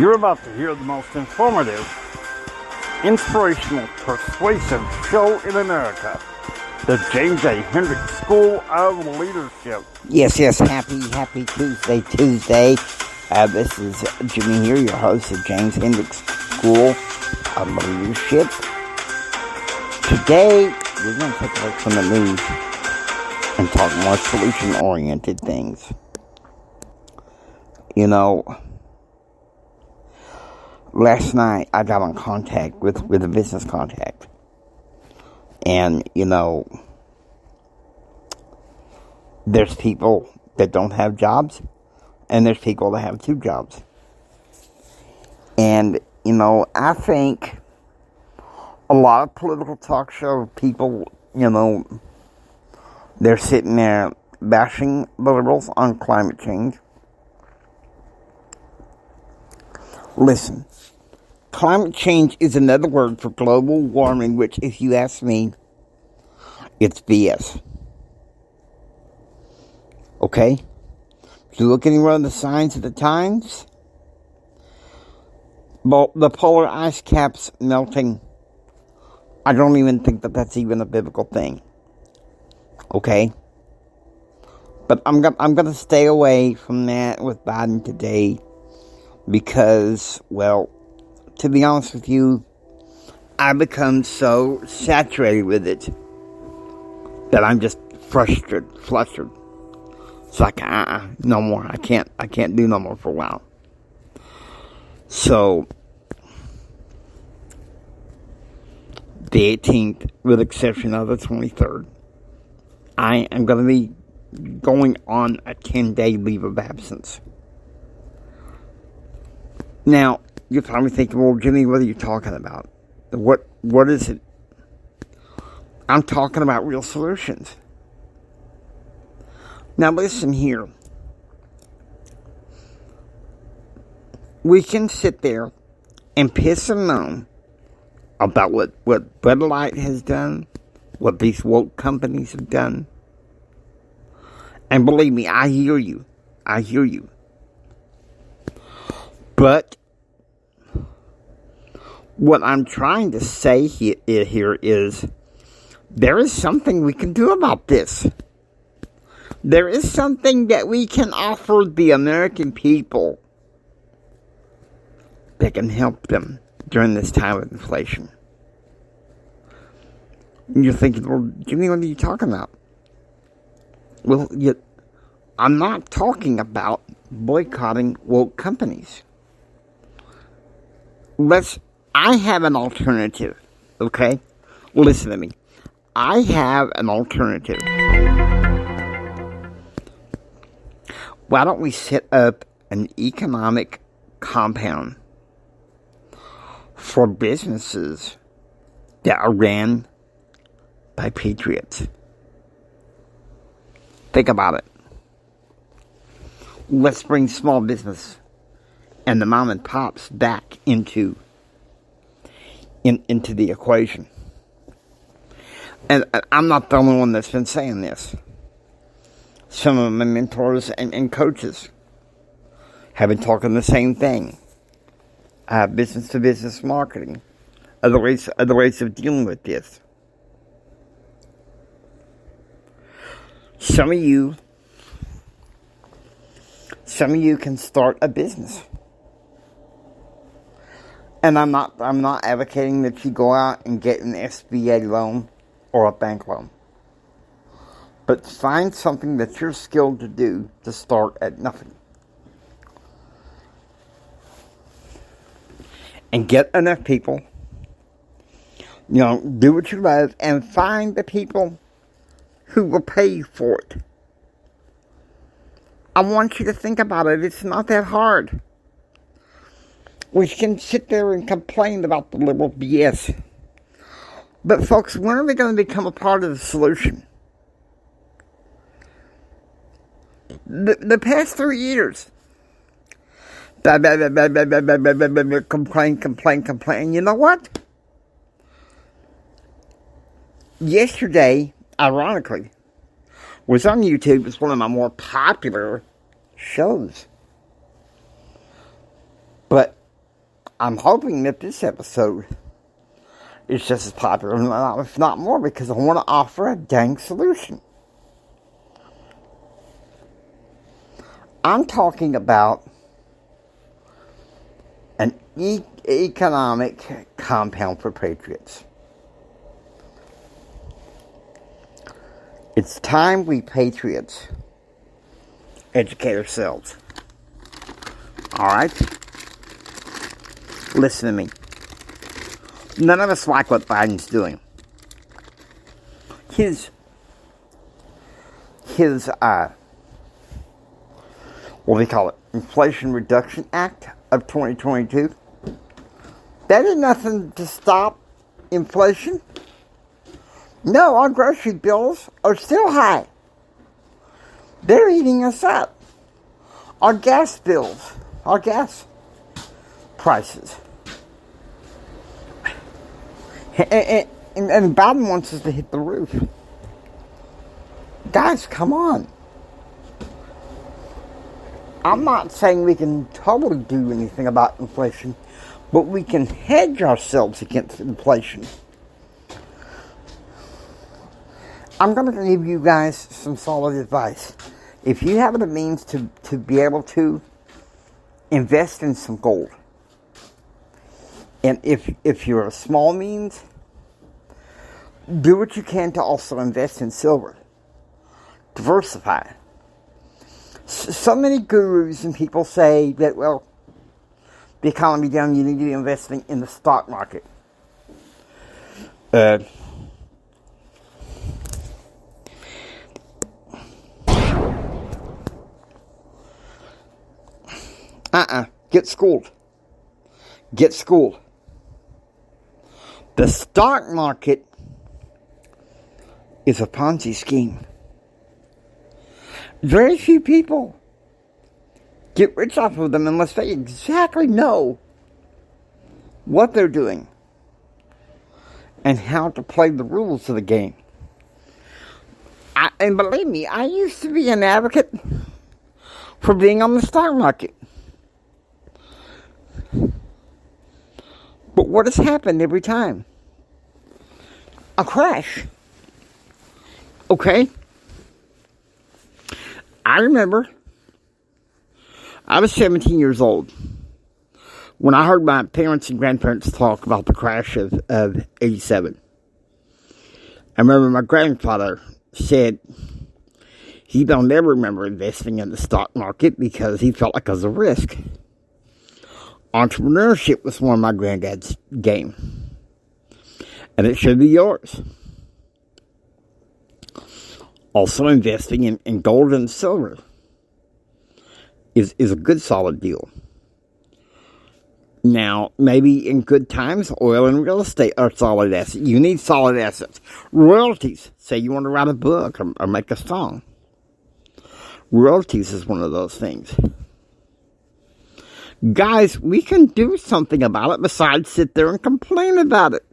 You're about to hear the most informative, inspirational, persuasive show in America. The James A. Hendricks School of Leadership. Yes, happy Tuesday. This is Jimmy here, your host of James Hendricks School of Leadership. Today, we're going to take a look from the news and talk more solution-oriented things. You know, last night I got in contact with a business contact. And, you know, there's people that don't have jobs, and there's people that have two jobs. And, you know, I think a lot of political talk show people, you know, they're sitting there bashing the liberals on climate change. Listen, climate change is another word for global warming, which, if you ask me, it's BS. Okay? If you look anywhere on the signs of the times, well, the polar ice caps melting, I don't even think that that's even a biblical thing. Okay? But I'm gonna stay away from that with Biden today because, well, to be honest with you, I become so saturated with it that I'm just flustered. It's like, no more. I can't do no more for a while. So, the 18th, with exception of the 23rd, I am going to be going on a 10-day leave of absence. Now, you're probably thinking, well, Jimmy, what are you talking about? What is it? I'm talking about real solutions. Now, listen here. We can sit there and piss and moan about what Bud Light has done, what these woke companies have done. And believe me, I hear you. But what I'm trying to say here is there is something we can do about this. There is something that we can offer the American people that can help them during this time of inflation. And you're thinking, well, Jimmy, what are you talking about? Well, I'm not talking about boycotting woke companies. I have an alternative, okay? Listen to me. I have an alternative. Why don't we set up an economic compound for businesses that are ran by Patriots? Think about it. Let's bring small business and the mom and pops back into the equation. And I'm not the only one that's been saying this. Some of my mentors and coaches have been talking the same thing. Business-to-business marketing. Other ways of dealing with this. Some of you can start a business. And I'm not advocating that you go out and get an SBA loan or a bank loan. But find something that you're skilled to do to start at nothing. And get enough people. You know, do what you love and find the people who will pay you for it. I want you to think about it. It's not that hard. We can sit there and complain about the liberal BS. But folks, when are they going to become a part of the solution? The past 3 years. Complain. You know what? Yesterday, ironically, was on YouTube. It's one of my more popular shows. But I'm hoping that this episode is just as popular, if not more, because I want to offer a dang solution. I'm talking about an economic compound for Patriots. It's time we Patriots educate ourselves. Alright? Listen to me. None of us like what Biden's doing. His what do they call it? Inflation Reduction Act of 2022. That is nothing to stop inflation. No, our grocery bills are still high. They're eating us up. Our gas bills, our gas prices. And Biden wants us to hit the roof. Guys, come on. I'm not saying we can totally do anything about inflation, but we can hedge ourselves against inflation. I'm going to give you guys some solid advice. If you have the means to be able to invest in some gold, and if you're a small means, do what you can to also invest in silver. Diversify. So many gurus and people say that, well, the economy down, you need to be investing in the stock market. Get schooled. Get schooled. The stock market is a Ponzi scheme. Very few people get rich off of them unless they exactly know what they're doing and how to play the rules of the game. And believe me, I used to be an advocate for being on the stock market. But what has happened every time? A crash. Okay? I remember I was 17 years old when I heard my parents and grandparents talk about the crash of 87. I remember my grandfather said he don't never remember investing in the stock market because he felt like it was a risk. Entrepreneurship was one of my granddad's game. And it should be yours. Also, investing in gold and silver is a good solid deal. Now, maybe in good times, oil and real estate are solid assets. You need solid assets. Royalties. Say you want to write a book or make a song. Royalties is one of those things. Guys, we can do something about it besides sit there and complain about it.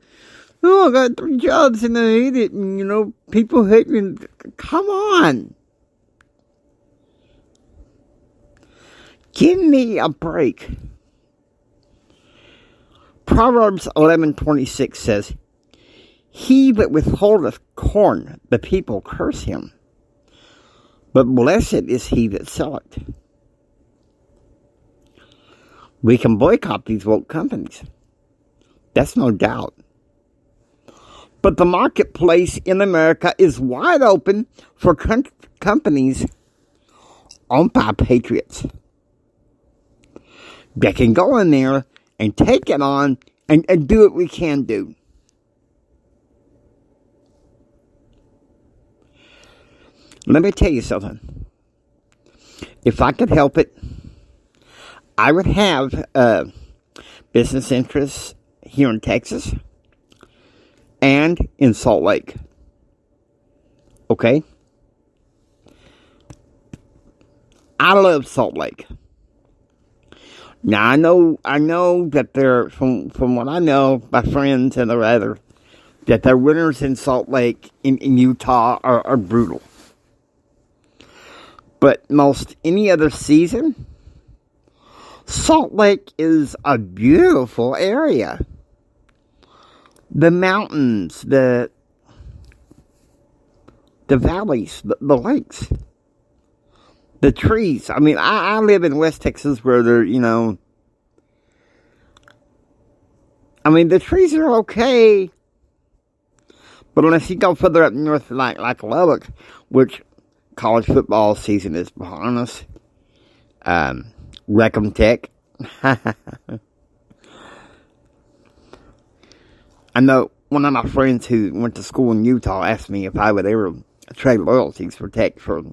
Oh, I got 3 jobs and I hate it. And, people hate me. Come on. Give me a break. Proverbs 11:26 says, "He that withholdeth corn, the people curse him. But blessed is he that selleth." We can boycott these woke companies. That's no doubt. But the marketplace in America is wide open for companies owned by patriots that can go in there and take it on and do what we can do. Let me tell you something. If I could help it, I would have business interests here in Texas and in Salt Lake. Okay? I love Salt Lake. Now I know that there, from what I know, my friends and the other, that the winters in Salt Lake in Utah are brutal. But most any other season, Salt Lake is a beautiful area. The mountains, the valleys, the lakes, the trees. I mean, I live in West Texas where there, I mean, the trees are okay. But unless you go further up north, like Lubbock, which college football season is behind us, Recom Tech. I know one of my friends who went to school in Utah asked me if I would ever trade loyalties for Tech for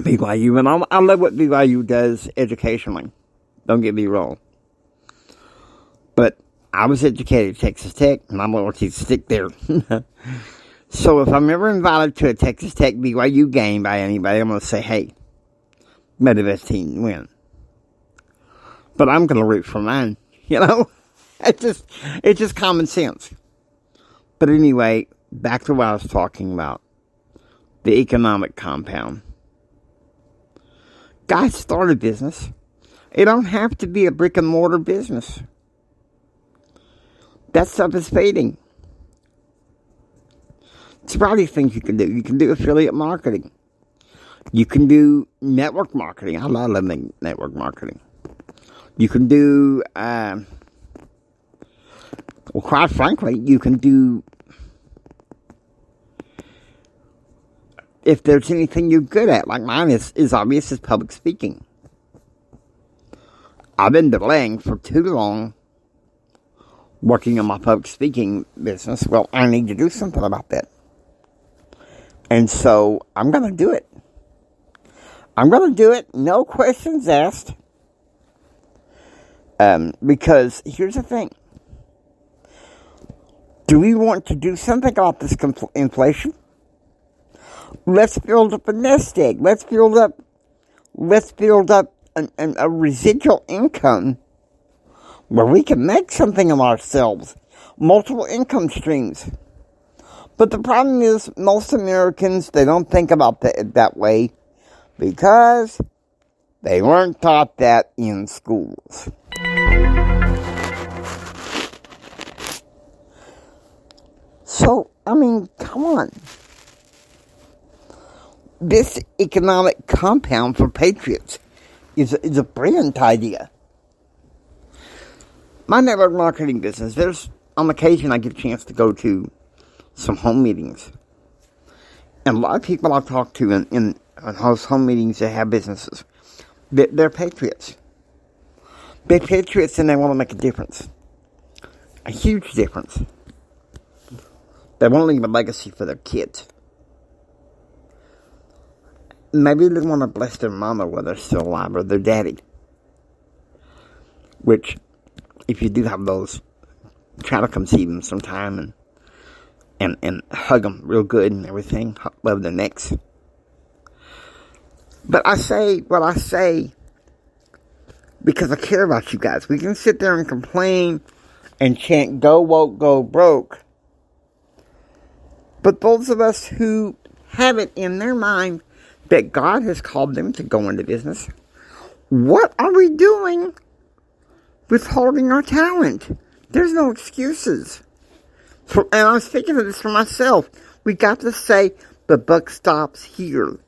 BYU. And I love what BYU does educationally. Don't get me wrong. But I was educated at Texas Tech, and my loyalties stick there. So if I'm ever invited to a Texas Tech BYU game by anybody, I'm going to say, hey, may the best team win. But I'm going to root for mine, It's just common sense. But anyway, back to what I was talking about. The economic compound. Guys start a business. It don't have to be a brick and mortar business. That stuff is fading. There's a variety of things you can do. You can do affiliate marketing. You can do network marketing. I love network marketing. You can do, quite frankly, you can do, if there's anything you're good at, like mine is obvious, is public speaking. I've been delaying for too long working on my public speaking business. Well, I need to do something about that. And so, I'm going to do it. I'm going to do it, no questions asked. Because here's the thing. Do we want to do something about this inflation? Let's build up a nest egg. Let's build up a residual income where we can make something of ourselves. Multiple income streams. But the problem is, most Americans, they don't think about that way because they weren't taught that in schools. So, I mean, come on. This economic compound for Patriots is a brilliant idea. My network marketing business, on occasion I get a chance to go to some home meetings. And a lot of people I talk to in those home meetings that have businesses, they're Patriots. They're Patriots and they want to make a difference. A huge difference. They want to leave a legacy for their kids. Maybe they want to bless their mama while they're still alive, or their daddy. Which, if you do have those, try to come see them sometime and hug them real good and everything. Love their necks. But I say what I say because I care about you guys. We can sit there and complain and chant, go woke, go broke. But those of us who have it in their mind that God has called them to go into business, what are we doing withholding our talent? There's no excuses. And I'm speaking of this for myself. We got to say the buck stops here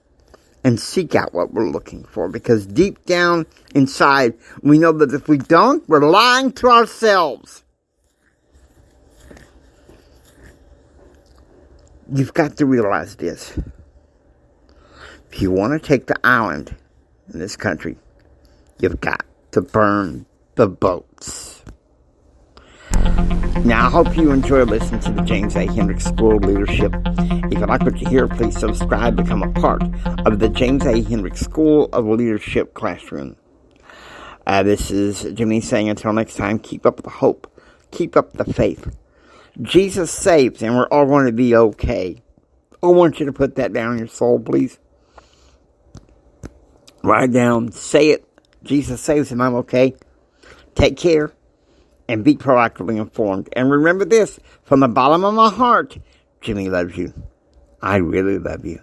and seek out what we're looking for. Because deep down inside, we know that if we don't, we're lying to ourselves. You've got to realize this. If you want to take the island in this country, you've got to burn the boats. Now, I hope you enjoy listening to the James A. Hendricks School of Leadership. If you like what you hear, please subscribe, become a part of the James A. Hendricks School of Leadership classroom. This is Jimmy saying until next time, keep up the hope, keep up the faith. Jesus saves, and we're all going to be okay. I want you to put that down in your soul, please. Write it down, say it. Jesus saves, and I'm okay. Take care, and be proactively informed. And remember this, from the bottom of my heart, Jimmy loves you. I really love you.